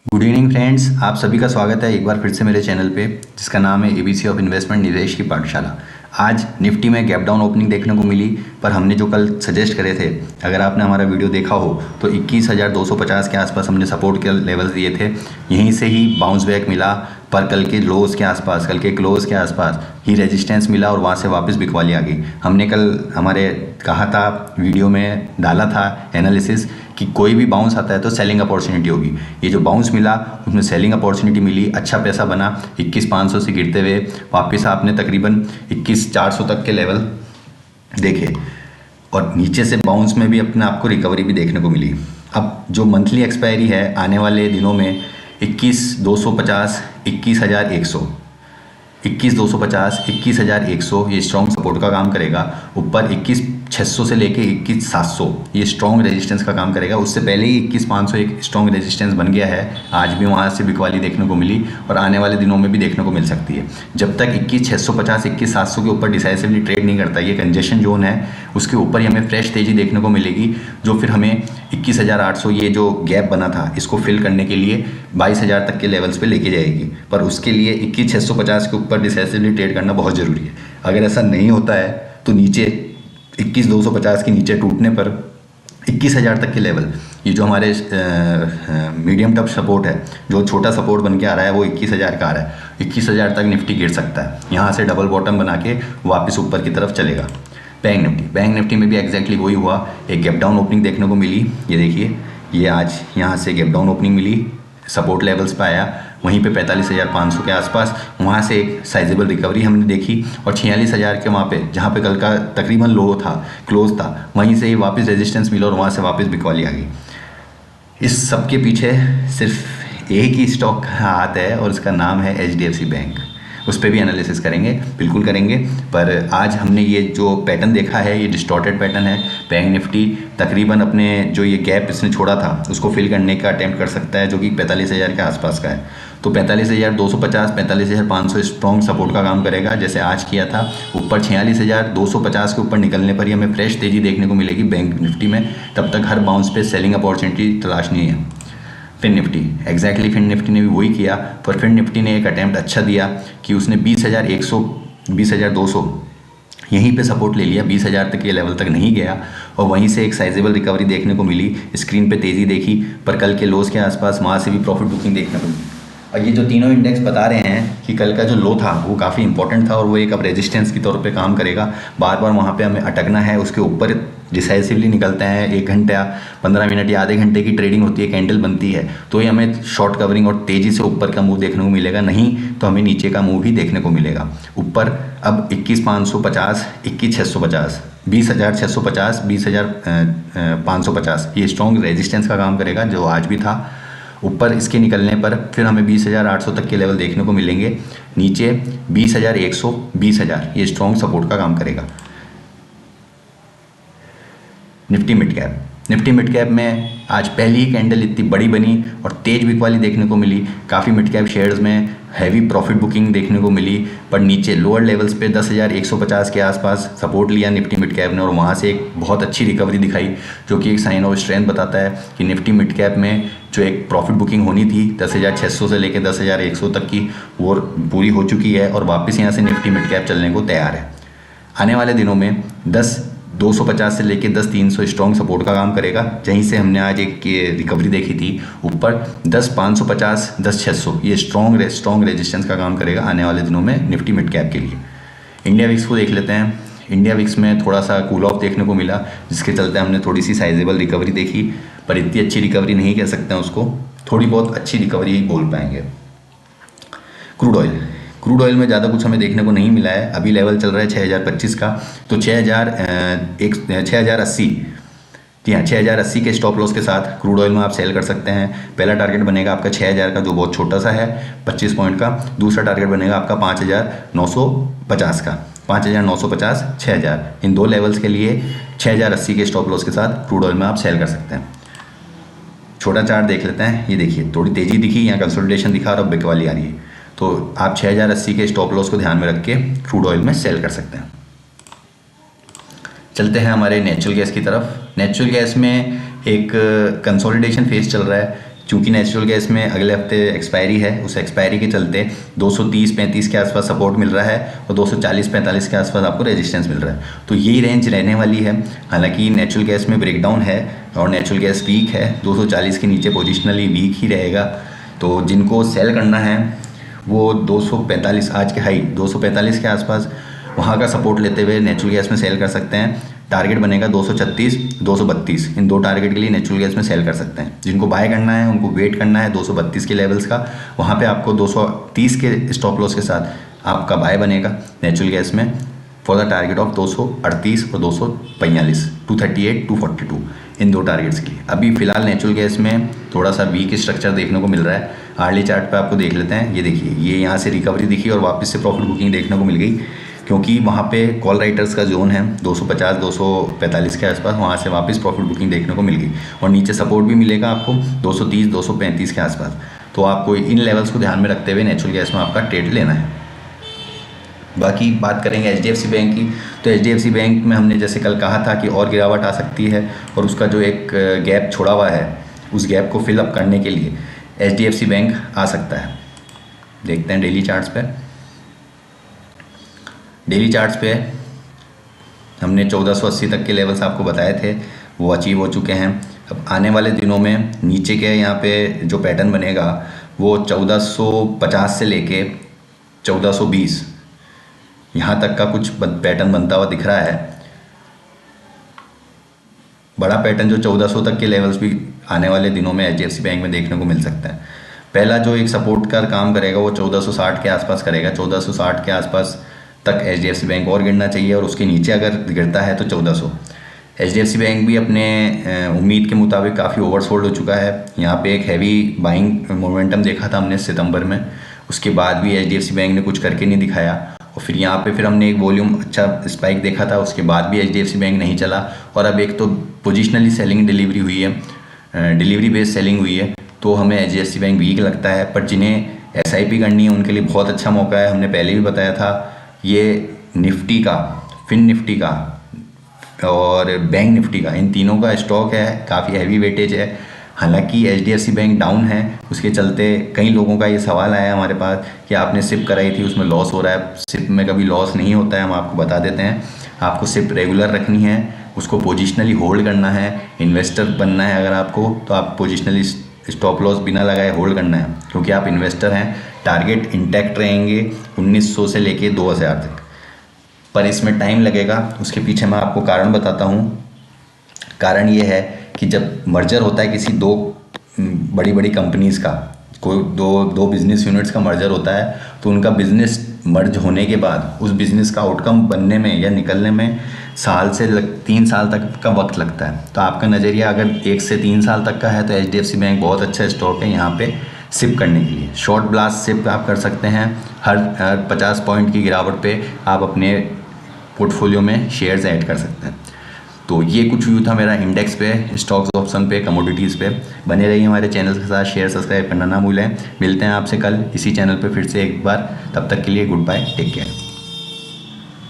Good evening friends, आप सभी का स्वागत है एक बार फिर से मेरे चैनल पे जिसका नाम है एबीसी ऑफ इन्वेस्टमेंट निवेश की पाठशाला। आज निफ्टी में गैप डाउन ओपनिंग देखने को मिली, पर हमने जो कल सजेस्ट करे थे, अगर आपने हमारा वीडियो देखा हो तो 21,250 के आसपास हमने सपोर्ट के लेवल्स दिए थे। यहीं से ही बाउंस बैक मिला, पर कल के लोज के आसपास, कल के क्लोज के आसपास ही रेजिस्टेंस मिला और वहाँ से वापस बिकवाली आ गई। हमने कल हमारे कहा था, वीडियो में डाला था एनालिसिस कि कोई भी बाउंस आता है तो सेलिंग अपॉर्चुनिटी होगी। ये जो बाउंस मिला उसमें सेलिंग अपॉर्चुनिटी मिली, अच्छा पैसा बना। 21,500 से गिरते हुए वापस आपने तकरीबन 21,400 तक के लेवल देखे और नीचे से बाउंस में भी अपने आपको रिकवरी भी देखने को मिली। अब जो मंथली एक्सपायरी है आने वाले दिनों में 21,250, 21,100, 21,250, 21,100 ये स्ट्रॉन्ग सपोर्ट का काम करेगा। ऊपर 21,600 से लेके 21,700 ये स्ट्रॉन्ग रेजिस्टेंस का काम करेगा। उससे पहले ही 21,500 एक स्ट्रॉन्ग रेजिस्टेंस बन गया है, आज भी वहाँ से बिकवाली देखने को मिली और आने वाले दिनों में भी देखने को मिल सकती है। जब तक 21,650, 21,700 के ऊपर डिसाइसिवली ट्रेड नहीं करता, ये कंजेशन जोन है, उसके ऊपर ही हमें फ्रेश तेज़ी देखने को मिलेगी, जो फिर हमें 21,800 ये जो गैप बना था इसको फिल करने के लिए 22,000 तक के लेवल्स पे लेके जाएगी। पर उसके लिए 21,650 के ऊपर डिसाइसिवली ट्रेड करना बहुत ज़रूरी है। अगर ऐसा नहीं होता है तो नीचे 21,250 के नीचे टूटने पर 21,000 तक के लेवल, ये जो हमारे मीडियम टर्म सपोर्ट है, जो छोटा सपोर्ट बन के आ रहा है वो 21,000 का आ रहा है। 21,000 तक निफ्टी गिर सकता है, यहाँ से डबल बॉटम बना के वापस ऊपर की तरफ चलेगा। बैंक निफ्टी में भी एग्जैक्टली वही हुआ, एक गैप डाउन ओपनिंग देखने को मिली। ये देखिए, ये आज यहाँ से गैप डाउन ओपनिंग मिली, सपोर्ट लेवल्स पे आया, वहीं पे 45,500 के आसपास, वहाँ से एक साइजेबल रिकवरी हमने देखी और 46,000 के वहाँ पे, जहाँ पे कल का तकरीबन लो था, क्लोज था, वहीं से ही वापस रेजिस्टेंस मिला और वहाँ से वापस बिकवाली आ गई। इस सब के पीछे सिर्फ एक ही स्टॉक का हाथ है और उसका नाम है HDFC बैंक। उस पर भी एनालिसिस करेंगे, बिल्कुल करेंगे। पर आज हमने ये जो पैटर्न देखा है ये डिस्टॉर्टेड पैटर्न है। बैंक निफ्टी तकरीबन अपने जो ये गैप इसने छोड़ा था उसको फिल करने का अटैम्प्ट कर सकता है, जो कि 45,000 के आसपास का है। तो 45,250, 45,500 स्ट्रॉन्ग सपोर्ट का काम करेगा, जैसे आज किया था। ऊपर 46,250 के ऊपर निकलने पर ही हमें फ्रेश तेज़ी देखने को मिलेगी बैंक निफ्टी में। तब तक हर बाउंस पे सेलिंग अपॉर्चुनिटी तलाशनी है। Fin Nifty, exactly Fin Nifty ने भी वही किया, पर फिन निफ्टी ने एक अटैम्प्ट अच्छा दिया कि उसने 20,100, 20,200 यहीं पे सपोर्ट ले लिया, 20,000 तक के लेवल तक नहीं गया और वहीं से एक साइजेबल रिकवरी देखने को मिली। स्क्रीन पे तेज़ी देखी, पर कल के लोज के आसपास वहाँ से भी प्रॉफिट बुकिंग देखने को मिली। और ये जो तीनों इंडेक्स बता रहे हैं कि कल का जो लो था वो काफ़ी इंपॉर्टेंट था और वो एक अब रेजिस्टेंस के तौर पे काम करेगा। बार बार वहाँ पे हमें अटकना है, उसके ऊपर डिसाइसिवली निकलते हैं। 1 घंटा, 15 मिनट या आधे घंटे की ट्रेडिंग होती है, कैंडल बनती है, तो ही हमें शॉर्ट कवरिंग और तेज़ी से ऊपर का मूव देखने को मिलेगा, नहीं तो हमें नीचे का मूव ही देखने को मिलेगा। ऊपर अब 21,550, 21,650, 20,650, 20,550 ये स्ट्रॉन्ग रेजिस्टेंस का काम करेगा, जो आज भी था। ऊपर इसके निकलने पर फिर हमें 20,800 तक के लेवल देखने को मिलेंगे। नीचे 20,100, 20,000 ये स्ट्रॉन्ग सपोर्ट का काम करेगा। निफ्टी मिड कैप में आज पहली ही कैंडल इतनी बड़ी बनी और तेज बिकवाली देखने को मिली। काफ़ी मिड कैप शेयर्स में हैवी प्रॉफिट बुकिंग देखने को मिली, पर नीचे लोअर लेवल्स पे 10,150 के आसपास सपोर्ट लिया निफ्टी मिड कैप ने और वहाँ से एक बहुत अच्छी रिकवरी दिखाई, जो कि एक साइन ऑफ स्ट्रेंथ बताता है कि निफ्टी मिड कैप में जो एक प्रॉफिट बुकिंग होनी थी 10,600 से लेकर 10,100 तक की, वो पूरी हो चुकी है और वापस यहाँ से निफ्टी मिड कैप चलने को तैयार है। आने वाले दिनों में 10,250 से लेके 10,300 स्ट्रॉन्ग सपोर्ट का काम करेगा, जहीं से हमने आज एक रिकवरी देखी थी। ऊपर 10,550, 10,600 ये स्ट्रॉन्ग रेजिस्टेंस का काम करेगा आने वाले दिनों में निफ्टी मिड कैप के लिए। इंडिया विक्स को देख लेते हैं। इंडिया विक्स में थोड़ा सा कूल ऑफ देखने को मिला, जिसके चलते हमने थोड़ी सी साइजेबल रिकवरी देखी, पर इतनी अच्छी रिकवरी नहीं कह सकते हैं उसको, थोड़ी बहुत अच्छी रिकवरी ही बोल पाएंगे। क्रूड ऑयल में ज़्यादा कुछ हमें देखने को नहीं मिला है। अभी लेवल चल रहा है 6,025 का, तो 6,080, जी हाँ, 6,080 के स्टॉप लॉस के साथ क्रूड ऑयल में आप सेल कर सकते हैं। पहला टारगेट बनेगा आपका 6,000 का, जो बहुत छोटा सा है, 25 पॉइंट का। दूसरा टारगेट बनेगा आपका 5,950 का, 5,950, 6,000। इन दो लेवल्स के लिए 6,080 के स्टॉप लॉस के साथ क्रूड ऑयल में आप सेल कर सकते हैं। छोटा चार्ट देख लेते हैं। ये देखिए, थोड़ी तेज़ी दिखी, यहाँ कंसोलिडेशन दिखा और अब बिकवाली आ रही है, तो आप 6,080 के स्टॉप लॉस को ध्यान में रख के क्रूड ऑयल में सेल कर सकते हैं। चलते हैं हमारे नेचुरल गैस की तरफ। नेचुरल गैस में एक कंसोलिडेशन फेज चल रहा है, चूँकि नेचुरल गैस में अगले हफ्ते एक्सपायरी है, उस एक्सपायरी के चलते 230-35 के आसपास सपोर्ट मिल रहा है और 240-45 के आसपास आपको रेजिस्टेंस मिल रहा है। तो यही रेंज रहने वाली है। हालांकि नेचुरल गैस में ब्रेकडाउन है और नेचुरल गैस वीक है, 240 के नीचे पोजिशनली वीक ही रहेगा। तो जिनको सेल करना है वो 245, आज के हाई 245 के आसपास वहाँ का सपोर्ट लेते हुए नेचुरल गैस में सेल कर सकते हैं। टारगेट बनेगा 236, 232, इन दो टारगेट के लिए नेचुरल गैस में सेल कर सकते हैं। जिनको बाय करना है उनको वेट करना है 232 के लेवल्स का, वहाँ पे आपको 230 के स्टॉप लॉस के साथ आपका बाय बनेगा नेचुरल गैस में फॉर द टारगेट ऑफ 238 और 245, 238, 242, इन दो टारगेट्स के लिए। अभी फिलहाल नेचुरल गैस में थोड़ा सा वीक स्ट्रक्चर देखने को मिल रहा है। आर्ली चार्ट पे आपको देख लेते हैं। ये देखिए, ये यहाँ से रिकवरी दिखी और वापस से प्रॉफिट बुकिंग देखने को मिल गई, क्योंकि वहाँ पे कॉल राइटर्स का जोन है 250, 245 के आसपास, वहाँ से वापस प्रॉफिट बुकिंग देखने को मिल गई और नीचे सपोर्ट भी मिलेगा आपको 230, 235 के आसपास। तो आपको इन लेवल्स को ध्यान में रखते हुए नेचुरल गैस में आपका ट्रेड लेना है। बाकी बात करेंगे HDFC बैंक की, तो HDFC बैंक में हमने जैसे कल कहा था कि और गिरावट आ सकती है और उसका जो एक गैप छोड़ा हुआ है उस गैप को फिलअप करने के लिए HDFC बैंक आ सकता है। देखते हैं डेली चार्ट्स पे। डेली चार्ट्स पे हमने 1480 तक के लेवल्स आपको बताए थे, वो अचीव हो चुके हैं। अब आने वाले दिनों में नीचे के यहाँ पे जो पैटर्न बनेगा वो 1450 से लेके 1420 यहाँ तक का कुछ पैटर्न बनता हुआ दिख रहा है। बड़ा पैटर्न जो 1400 तक के लेवल्स भी आने वाले दिनों में HDFC बैंक में देखने को मिल सकता है। पहला जो एक सपोर्ट का काम करेगा वो 1460 के आसपास करेगा। 1460 के आसपास तक HDFC बैंक और गिरना चाहिए और उसके नीचे अगर गिरता है तो 1400। HDFC बैंक भी अपने उम्मीद के मुताबिक काफ़ी ओवरसोल्ड हो चुका है। यहाँ पे एक हैवी बाइंग मोमेंटम देखा था हमने सितंबर में, उसके बाद भी HDFC बैंक ने कुछ करके नहीं दिखाया और फिर यहाँ पे हमने एक वॉल्यूम अच्छा स्पाइक देखा था, उसके बाद भी HDFC बैंक नहीं चला। और अब एक तो पोजिशनली सेलिंग डिलीवरी हुई है, डिलीवरी बेस्ड सेलिंग हुई है, तो हमें HDFC बैंक वीक लगता है। पर जिन्हें SIP करनी है उनके लिए बहुत अच्छा मौका है। हमने पहले भी बताया था, ये निफ्टी का, फिन निफ्टी का और बैंक निफ्टी का, इन तीनों का स्टॉक है, काफ़ी हैवी वेटेज है। हालांकि HDFC बैंक डाउन है, उसके चलते कई लोगों का ये सवाल आया हमारे पास कि आपने सिप कराई थी उसमें लॉस हो रहा है। सिप में कभी लॉस नहीं होता है, हम आपको बता देते हैं। आपको सिप रेगुलर रखनी है, उसको पोजिशनली होल्ड करना है। इन्वेस्टर बनना है अगर आपको, तो आप पोजिशनली स्टॉप लॉस बिना लगाए होल्ड करना है, क्योंकि आप इन्वेस्टर हैं। टारगेट इंटैक्ट रहेंगे 1900 से लेके 2000 तक, पर इसमें टाइम लगेगा। उसके पीछे मैं आपको कारण बताता हूँ। कारण ये है कि जब मर्जर होता है किसी दो बड़ी बड़ी कंपनीज़ का, कोई दो बिजनेस यूनिट्स का मर्जर होता है, तो उनका बिजनेस मर्ज होने के बाद उस बिज़नेस का आउटकम बनने में या निकलने में 3 साल तक का वक्त लगता है। तो आपका नज़रिया अगर 1 से 3 साल तक का है तो HDFC बैंक बहुत अच्छा स्टॉक है यहाँ पे सिप करने के लिए। शॉर्ट ब्लास्ट सिप आप कर सकते हैं। हर 50 पॉइंट की गिरावट पे आप अपने पोर्टफोलियो में शेयर्स ऐड कर सकते हैं। तो ये कुछ व्यू था मेरा इंडेक्स पे, स्टॉक्स ऑप्शन पे, कमोडिटीज़ पे। बने रहिए हमारे चैनल के साथ, शेयर सब्सक्राइब करना ना भूलें। मिलते हैं आपसे कल इसी चैनल पे फिर से एक बार, तब तक के लिए गुड बाय, टेक केयर।